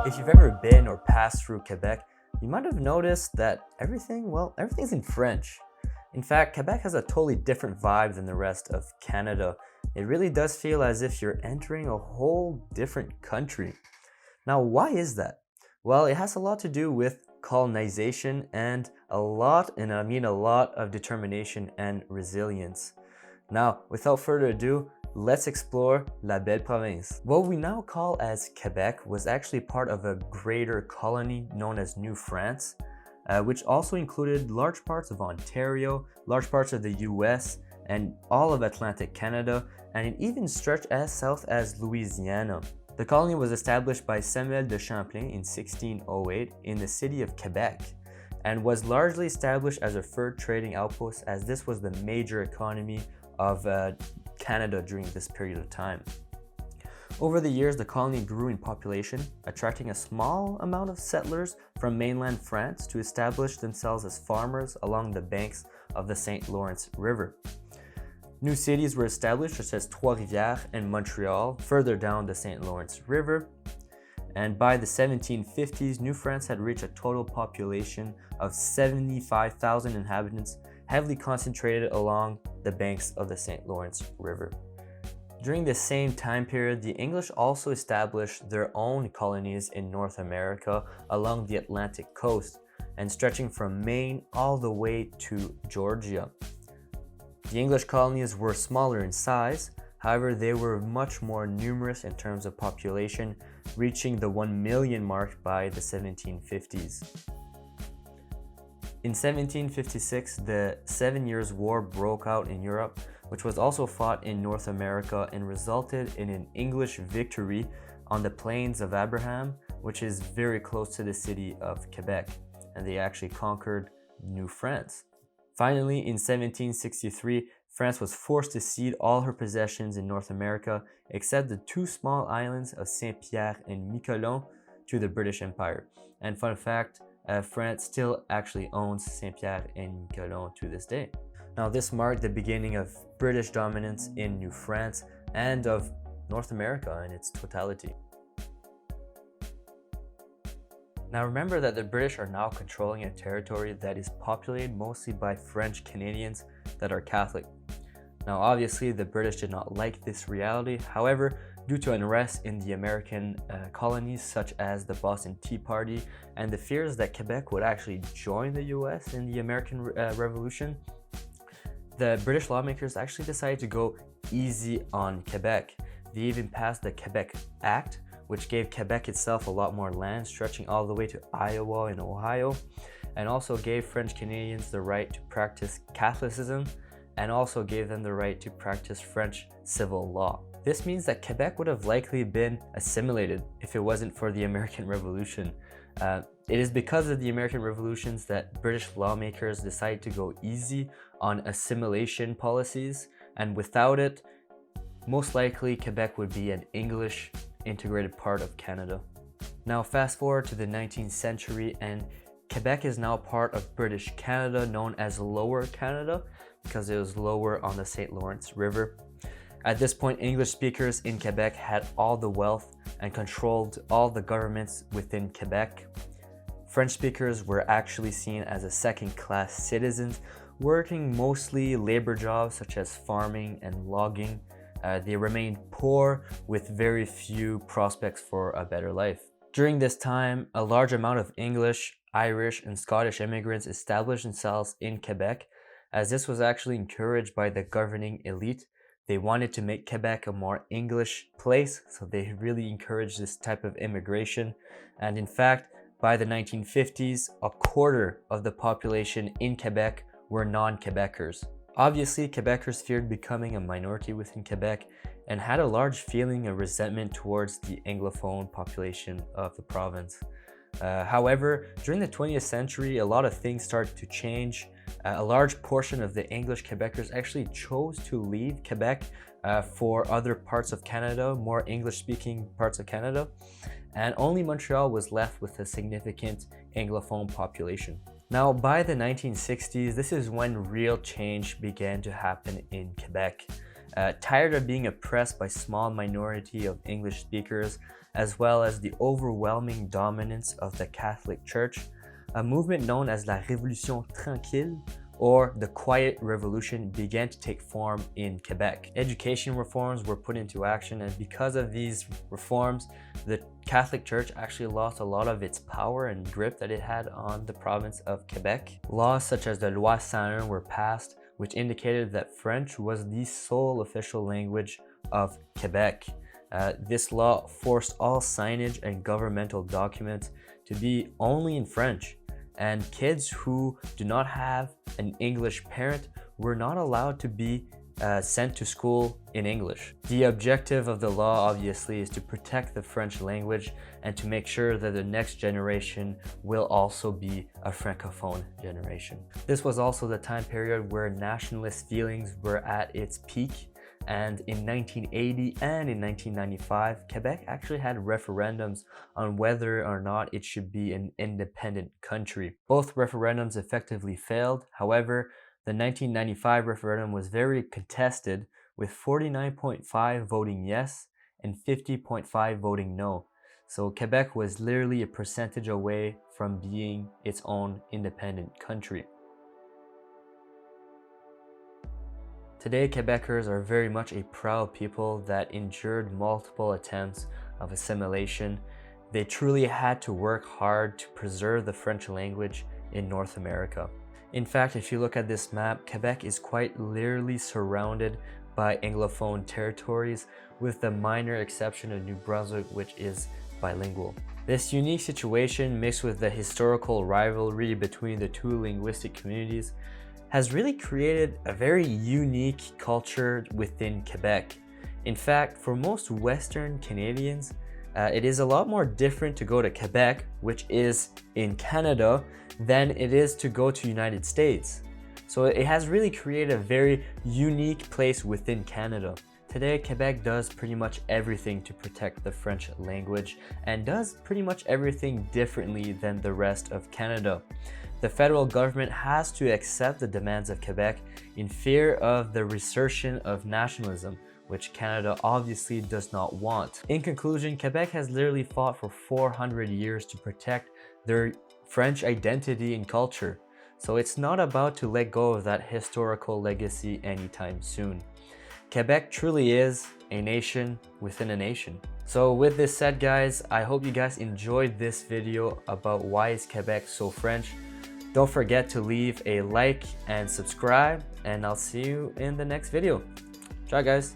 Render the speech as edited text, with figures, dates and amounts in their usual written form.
If you've ever been or passed through Quebec, you might have noticed that everything's in French. In fact, Quebec has a totally different vibe than the rest of Canada. It really does feel as if you're entering a whole different country. Now, why is that? Well, it has a lot to do with colonization and I mean a lot of determination and resilience. Now, without further ado, let's explore La Belle Province. What we now call as Quebec was actually part of a greater colony known as New France, which also included large parts of Ontario, large parts of the US, and all of Atlantic Canada, and it even stretched as south as Louisiana. The colony was established by Samuel de Champlain in 1608 in the city of Quebec and was largely established as a fur trading outpost, as this was the major economy of Canada during this period of time. Over the years, the colony grew in population, attracting a small amount of settlers from mainland France to establish themselves as farmers along the banks of the St. Lawrence River. New cities were established such as Trois-Rivières and Montreal further down the St. Lawrence River. And by the 1750s, New France had reached a total population of 75,000 inhabitants, heavily concentrated along the banks of the St. Lawrence River. During the same time period, the English also established their own colonies in North America along the Atlantic coast and stretching from Maine all the way to Georgia. The English colonies were smaller in size, however they were much more numerous in terms of population, reaching the 1 million mark by the 1750s. In 1756, the 7 Years' War broke out in Europe, which was also fought in North America and resulted in an English victory on the Plains of Abraham, which is very close to the city of Quebec, and they actually conquered New France. Finally, in 1763, France was forced to cede all her possessions in North America, except the two small islands of Saint-Pierre and Miquelon, to the British Empire. And fun fact, France still actually owns Saint-Pierre and Miquelon to this day. Now, this marked the beginning of British dominance in New France and of North America in its totality. Now remember that the British are now controlling a territory that is populated mostly by French Canadians that are Catholic. Now obviously the British did not like this reality, however, due to unrest in the American colonies such as the Boston Tea Party and the fears that Quebec would actually join the US in the American Revolution, the British lawmakers actually decided to go easy on Quebec. They even passed the Quebec Act, which gave Quebec itself a lot more land, stretching all the way to Iowa and Ohio, and also gave French Canadians the right to practice Catholicism, and also gave them the right to practice French civil law. This means that Quebec would have likely been assimilated if it wasn't for the American Revolution. It is because of the American Revolutions that British lawmakers decided to go easy on assimilation policies, and without it, most likely Quebec would be an English integrated part of Canada. Now fast forward to the 19th century and Quebec is now part of British Canada, known as Lower Canada because it was lower on the St. Lawrence River. At this point, English speakers in Quebec had all the wealth and controlled all the governments within Quebec. French speakers were actually seen as a second-class citizens, working mostly labor jobs such as farming and logging. They remained poor with very few prospects for a better life. During this time, a large amount of English, Irish, and Scottish immigrants established themselves in Quebec, as this was actually encouraged by the governing elite. They wanted to make Quebec a more English place, so they really encouraged this type of immigration. And in fact, by the 1950s, a quarter of the population in Quebec were non-Quebecers. Obviously, Quebecers feared becoming a minority within Quebec and had a large feeling of resentment towards the Anglophone population of the province. However, during the 20th century, a lot of things started to change. A large portion of the English Quebecers actually chose to leave Quebec for other parts of Canada, more English-speaking parts of Canada, and only Montreal was left with a significant Anglophone population. Now, by the 1960s, this is when real change began to happen in Quebec. tired of being oppressed by small minority of English speakers, as well as the overwhelming dominance of the Catholic Church, a movement known as la Révolution tranquille, or the Quiet Revolution, began to take form in Quebec. Education reforms were put into action, and because of these reforms, the Catholic Church actually lost a lot of its power and grip that it had on the province of Quebec. Laws such as the Loi 101 were passed, which indicated that French was the sole official language of Quebec. This law forced all signage and governmental documents to be only in French, and kids who do not have an English parent were not allowed to be sent to school in English. The objective of the law obviously is to protect the French language and to make sure that the next generation will also be a francophone generation. This was also the time period where nationalist feelings were at its peak, and in 1980 and in 1995, Quebec actually had referendums on whether or not it should be an independent country. Both referendums effectively failed. However, the 1995 referendum was very contested, with 49.5% voting yes and 50.5% voting no. So Quebec was literally a percentage away from being its own independent country. Today, Quebecers are very much a proud people that endured multiple attempts of assimilation. They truly had to work hard to preserve the French language in North America. In fact, if you look at this map, Quebec is quite literally surrounded by Anglophone territories, with the minor exception of New Brunswick, which is bilingual. This unique situation, mixed with the historical rivalry between the two linguistic communities, has really created a very unique culture within Quebec. In fact, for most Western Canadians, it is a lot more different to go to Quebec, which is in Canada, than it is to go to United States. So it has really created a very unique place within Canada. Today, Quebec does pretty much everything to protect the French language and does pretty much everything differently than the rest of Canada. The federal government has to accept the demands of Quebec in fear of the resurgence of nationalism, which Canada obviously does not want. In conclusion, Quebec has literally fought for 400 years to protect their French identity and culture. So it's not about to let go of that historical legacy anytime soon. Quebec truly is a nation within a nation. So with this said, guys, I hope you guys enjoyed this video about why is Quebec so French. Don't forget to leave a like and subscribe, and I'll see you in the next video. Ciao, guys.